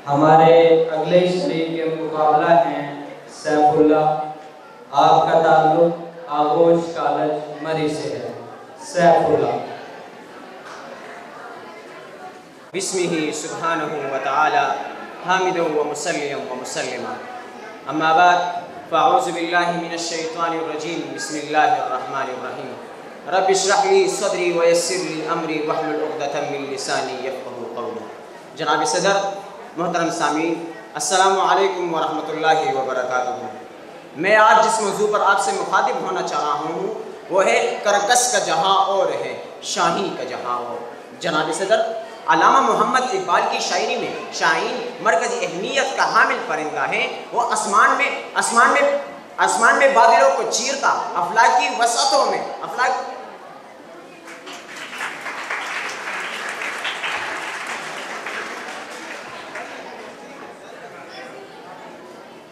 ہمارے اگلے شریک کے مقابلہ ہیں سیف اللہ. آپ کا تعلق آغوش کالج مری سے ہے. سیف اللہ. بسمہ سبحانہ وتعالی حامدا ومصلیا ومسلما اما بعد فاعوذ باللہ من الشیطان الرجیم بسم اللہ الرحمن الرحیم رب اشرح لی صدری ویسر لی امری واحلل عقدۃ من لسانی یفقہوا قولی. جناب صدر، محترم سامعین، السلام علیکم ورحمۃ اللہ وبرکاتہ. میں آج جس موضوع پر آپ سے مخاطب ہونا چاہ رہا ہوں وہ ہے کرکس کا جہاں اور ہے شاہی کا جہاں اور. جناب صدر، علامہ محمد اقبال کی شاعری میں شاہین مرکزی اہمیت کا حامل پرندہ ہے. وہ آسمان میں بادلوں کو چیرتا افلاکی